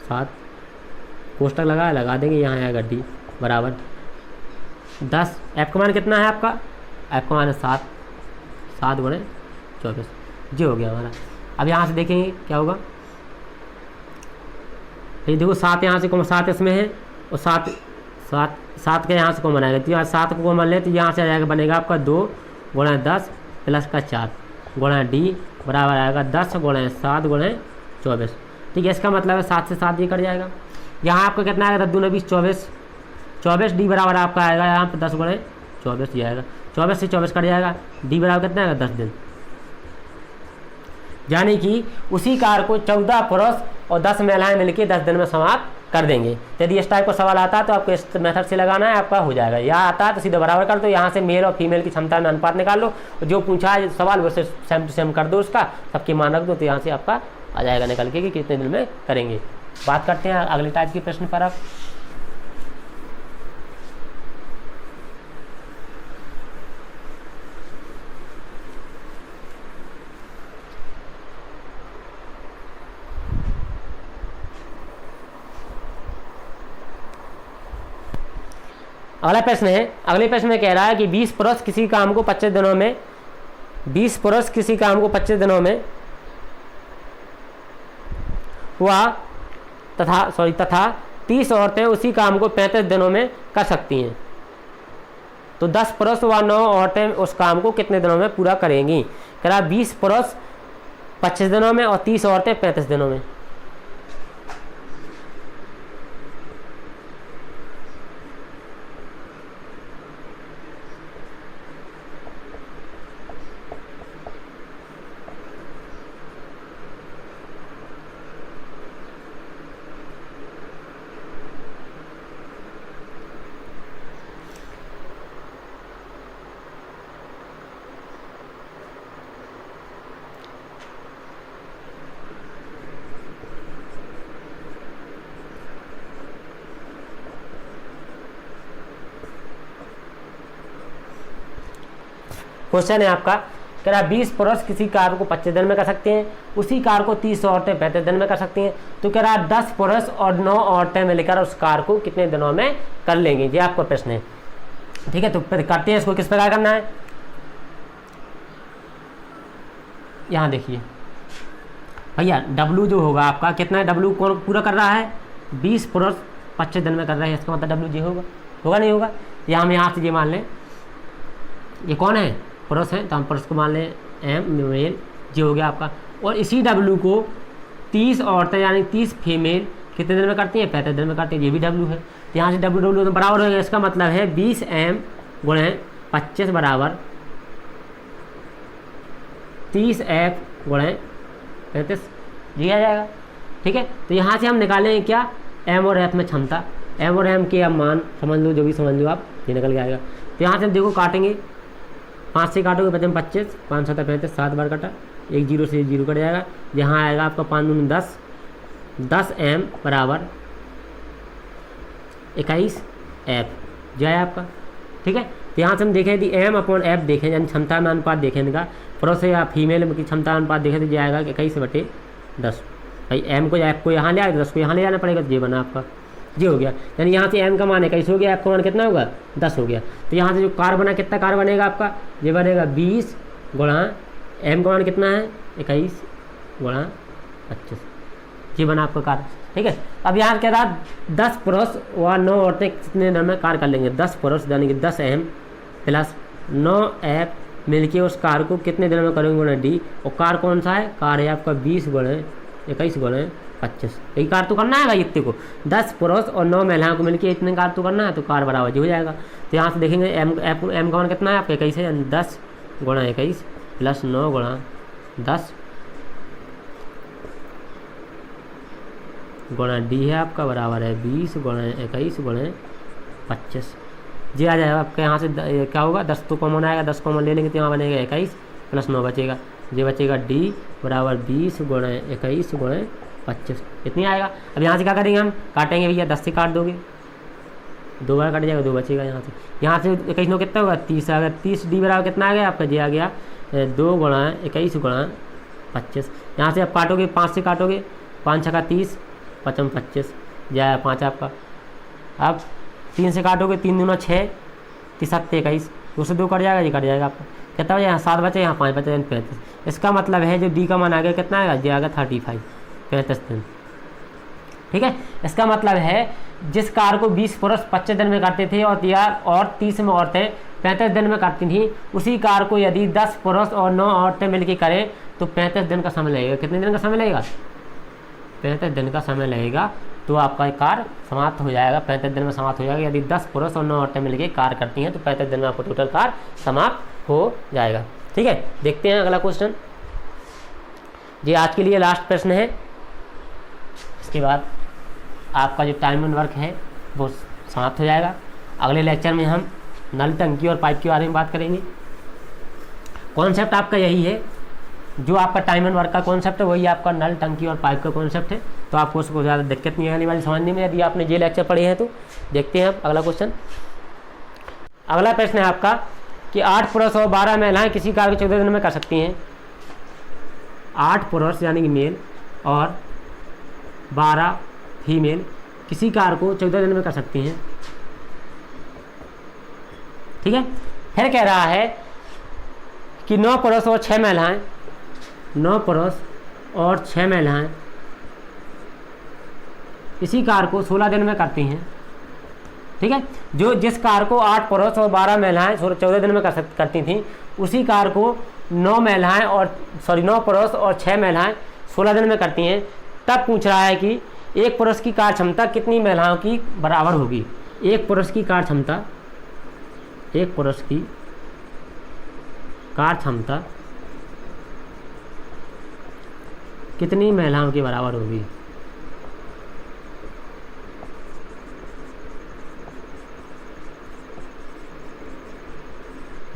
Speaker 1: 7 कोष्टक लगा देंगे, यहाँ आएगा D बराबर 10। F का मान कितना है आपका, F का मान है 7 गुणे 24, जो हो गया हमारा। अब यहाँ से देखेंगे क्या होगा, ये देखो 7 यहाँ से कॉमन, 7 इसमें है और 7 के यहाँ से कॉमन आएगा, तो यहाँ 7 को कॉमन ले तो यहाँ से आ जाएगा बनेगा आपका 2 गुणा 10 प्लस का 4 गुणा D बराबर आएगा 10 गुणे 7 गुणे 24। ठीक है, इसका मतलब है 7 से 7 ये कट जाएगा। यहाँ आपका कितना आएगा 2 20 24 D बराबर आपका आएगा यहाँ पर 10 गुणे 24 ही आएगा, 24 से 24 कट जाएगा, D बराबर कितना आएगा 10 दिन। यानी कि उसी कार को 14 पुरुष और 10 महिलाएं मिलकर 10 दिन में समाप्त कर देंगे। यदि इस टाइप का सवाल आता है तो आपको इस मेथड से लगाना है, आपका हो जाएगा। या आता है तो सीधा बराबर कर दो, यहाँ से मेल और फीमेल की क्षमता में अनुपात निकाल लो, जो पूछा है सवाल वैसे सेम टू सेम कर दो, उसका सबके मान रख दो, तो यहाँ से आपका आ जाएगा निकल के कि कितने दिन में करेंगे। बात करते हैं अगले टाइप के प्रश्न पर। आप अगला प्रश्न है, अगले प्रश्न में कह रहा है कि 20 पुरुष किसी काम को 25 दिनों में 20 पुरुष किसी काम को 25 दिनों में हुआ तथा 30 औरतें उसी काम को 35 दिनों में कर सकती हैं, तो 10 पुरुष व 9 औरतें उस काम को कितने दिनों में पूरा करेंगी। कह रहा 20 पुरुष 25 दिनों में और 30 औरतें 35 दिनों में। क्वेश्चन है आपका, कह रहा 20 पुरुष किसी कार्य को 25 दिन में कर सकते हैं, उसी कार्य को 30 औरतें 35 दिन में कर सकती हैं, तो कह रहा 10 पुरुष और 9 औरतें मिलकर उस कार्य को कितने दिनों में कर लेंगे। ये आपका प्रश्न है। ठीक है, तो करते हैं इसको किस प्रकार करना है। यहाँ देखिए भैया W जो होगा आपका कितना है, W कौन पूरा कर रहा है 20 पुरुष 25 दिन में कर रहे हैं, इसका मतलब W जी होगा नहीं होगा। या हम यहाँ से ये मान लें ये कौन है पुरुष है, तो हम पुरुष को मान लें M मेल जी हो गया आपका। और इसी W को 30 औरतें यानी 30 फीमेल कितने दिन में करती हैं 35 दिन में करती हैं, ये भी W है। तो यहाँ से W तो बराबर हो गया, इसका मतलब है 20M गुणे 25 बराबर 30F गुणे 35 जी आ जाएगा। ठीक है, तो यहाँ से हम निकालेंगे क्या M और F में क्षमता, M और M के अब मान समझ लो, जो भी समझ लो आप, ये निकल के आएगा। तो यहाँ से हम देखो काटेंगे, 5 से काटोगे बचे 25, 5 7 35, 7 बार कटा, एक 0 से 0 कट जाएगा। यहाँ आएगा आपका 5 दूनी 10, 10M बराबर 21F जो है आपका। ठीक है, तो यहाँ से हम देखें यदि M अपॉन F देखें, यानी क्षमता में अनुपात देखें इनका, पुरुष या फीमेल की क्षमता अनुपात देखें तो ये आएगा 21/10। भाई M को या F को यहाँ ले आएगा, 10 को यहाँ ले जाना पड़ेगा, तो ये बना आपका, ये हो गया। यानी यहाँ से M का मान 21 हो गया, F का मान कितना होगा 10 हो गया। तो यहाँ से जो कार बना, कितना कार बनेगा आपका, ये बनेगा 20 गुणा M का मान कितना है 21 गुणा 25, ये बना आपका कार। ठीक है, अब यहाँ क्या था 10 पुरुष व 9 औरतें कितने दिन में कार कर लेंगे, 10 पुरुष यानी कि 10M प्लस 9F मिलके उस कार को कितने दिन में करेंगे गुणा D। और कार कौन सा है, कार है आपका 20 गुणे 21 गुणे 25, यही कार तो करना है भाई इतने को, 10 पुरुष और 9 महिलाओं को मिलके इतने कार तो करना है, तो कार बराबर जी हो जाएगा। तो यहाँ से देखेंगे M का मान कितना है आपका 21 है, 10 गुणा 21 प्लस 9 गुणा 10 गुणा D है आपका बराबर है 20 गुणा 21 गुणे 25 जी आ जाएगा आपके। यहाँ से क्या होगा 10 तो कॉमन आएगा, 10 कॉमन ले लेंगे तो यहाँ बनेगा 21 प्लस 9 बचेगा, ये बचेगा D बराबर 20 गुणे 21 गुणे 25 इतनी आएगा। अब यहाँ से क्या करेंगे हम, काटेंगे भैया, 10 से काट दोगे 2 बार कट जाएगा, 2 बचेगा। यहाँ से 21 9 कितना होगा 30, अगर 30D बराबर कितना आ गया आपका, ये आ गया 2 गुणा 21 गुणा 25। यहाँ से आप काटोगे 5 से काटोगे, 5 छक्का 30 5 25 जाए 5 आपका। अब 3 से काटोगे 3 दूना 6 3 7 21, 2 से 2 कट जाएगा, ये कट जाएगा आपका, कितना बचे यहाँ 7 बचे, यहाँ 5 बचे यानी 35। इसका मतलब है जो D का मान आ गया कितना आएगा, ये आएगा 35 35 दिन। ठीक है, इसका मतलब है जिस कार को 20 पुरुष 25 दिन में करते थे और 30 में औरतें 35 दिन में करती थी, उसी कार को यदि 10 पुरुष और 9 औरतें मिलकर करें तो 35 दिन का समय लगेगा। कितने दिन का समय लगेगा, 35 दिन का समय लगेगा, तो आपका कार समाप्त हो जाएगा, 35 दिन में समाप्त हो जाएगा। यदि 10 पुरुष और 9 औरतें मिलकर कार करती हैं तो 35 दिन में आपको टोटल कार समाप्त हो जाएगा। ठीक है, देखते हैं अगला क्वेश्चन। ये आज के लिए लास्ट प्रश्न है, इसके बाद आपका जो टाइम एंड वर्क है वो समाप्त हो जाएगा। अगले लेक्चर में हम नल, टंकी और पाइप के बारे में बात करेंगे। कॉन्सेप्ट आपका यही है, जो आपका टाइम एंड वर्क का कॉन्सेप्ट है वही आपका नल, टंकी और पाइप का कॉन्सेप्ट है, तो आपको उसको ज़्यादा दिक्कत नहीं आने वाली समझने में, यदि आपने ये लेक्चर पढ़े हैं तो। देखते हैं अब अगला क्वेश्चन। अगला प्रश्न है आपका कि 8 पुरुष और 12 महिलाएं किसी कार्य को 14 दिन में कर सकती हैं। 8 पुरुष यानी कि मेल और 12 फीमेल किसी कार्य को 14 दिन में कर सकती हैं। ठीक है, फिर कह रहा है कि 9 पुरुष और 6 महिलाएं, 9 पुरुष और 6 महिलाएं इसी कार्य को 16 दिन में करती हैं। ठीक है, जो जिस कार को 8 पुरुष और 12 महिलाएं 14 दिन में करती थी, उसी कार को 9 पुरुष और 6 महिलाएं 16 दिन में करती हैं। तब पूछ रहा है कि एक पुरुष की कार क्षमता कितनी महिलाओं की बराबर होगी। एक पुरुष की कार क्षमता कितनी महिलाओं के बराबर होगी।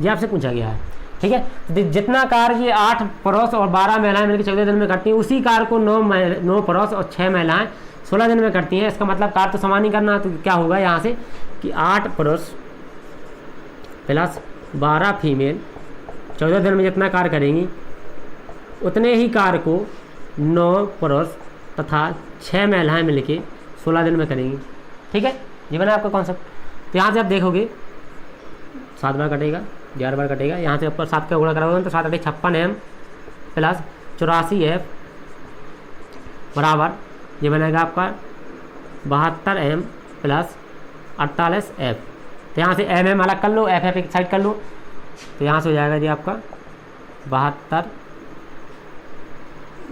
Speaker 1: ये आपसे पूछा गया है। ठीक है, तो जितना कार ये 8 पुरुष और 12 महिलाएं मिलकर 14 दिन में करती हैं, उसी कार को 9 पुरुष और 6 महिलाएं 16 दिन में करती हैं। इसका मतलब कार तो समान ही करना है, तो क्या होगा यहाँ से कि 8 पुरुष प्लस 12 फीमेल 14 दिन में जितना कार करेंगी, उतने ही कार को 9 पुरुष तथा 6 महिलाएं मिलके 16 दिन में करेंगी। ठीक है, ये बना आपका कॉन्सेप्ट। तो यहाँ से आप देखोगे 7 बार कटेगा, 11 बार कटेगा। यहाँ से ऊपर 7 का गुणा कराओगे तो 7 8 56m प्लस 84f बराबर ये बनेगा आपका 72m प्लस 48f। तो यहाँ से mm अलग कर लो, ff एक साइड कर लो, तो यहाँ से हो जाएगा जी आपका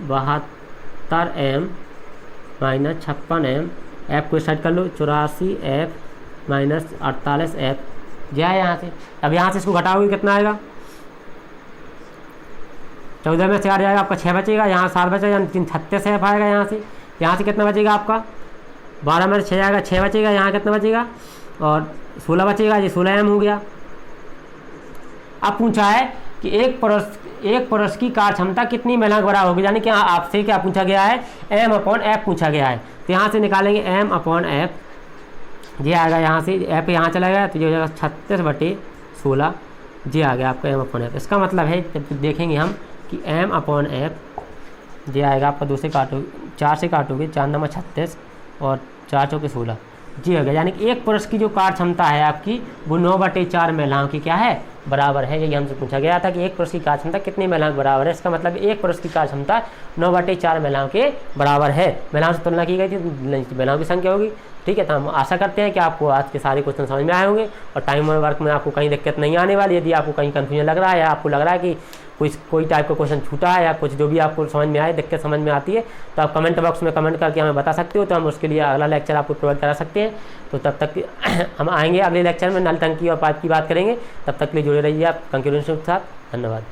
Speaker 1: 72m माइनस 56m, f को इस साइड कर लो, 84f माइनस 48f जो है यहाँ से। अब यहाँ से इसको घटाओगे कितना आएगा, 14 में से 8 जाएगा आपका 6 बचेगा, यहाँ 7 बचेगा, 36f आएगा। यहाँ से कितना बचेगा आपका, 12 में 6 जाएगा, 6 बचेगा, यहाँ कितना बचेगा और 16 बचेगा, ये 16m हो गया। अब पूछा है कि एक परस की कार्य क्षमता कितनी महिलाओं के बराबर होगी, यानी कि आपसे क्या पूछा गया है, m/f पूछा गया है। तो यहाँ से निकालेंगे m/f, ये आएगा यहाँ से f यहाँ चला गया तो ये हो जाएगा 36/16, ये आ गया आपका m/f। इसका मतलब है जब देखेंगे हम कि m/f ये आएगा आपका 2 से काटोगे, 4 से काटोगे, 4 नंबर 36 और 4 चौके 16, जी हो गया। यानी कि एक पुरुष की जो कार्य क्षमता है आपकी वो 9/4 महिलाओं की क्या है, बराबर है। यही हमसे पूछा गया था कि एक पुरुष की कार्य क्षमता कितनी महिलाओं के बराबर है। इसका मतलब एक पुरुष की कार्य क्षमता 9/4 महिलाओं के बराबर है। महिलाओं से तुलना की गई थी, महिलाओं की संख्या होगी। ठीक है, तो हम आशा करते हैं कि आपको आज के सारे क्वेश्चन समझ में आए होंगे और टाइम और वर्क में आपको कहीं दिक्कत नहीं आने वाली। यदि आपको कहीं कन्फ्यूजन लग रहा है या आपको लग रहा है कि कोई टाइप का क्वेश्चन छूटा है या कुछ जो भी आपको समझ में आए, दिक्कत समझ में आती है, तो आप कमेंट बॉक्स में कमेंट करके हमें बता सकते हो, तो हम उसके लिए अगला लेक्चर आपको प्रोवाइड करा सकते हैं। तो तब तक हम आएंगे अगले लेक्चर में नल टंकी और पाइप की बात करेंगे। तब तक के लिए जुड़े रहिए आप कंक्लूजन के साथ। धन्यवाद।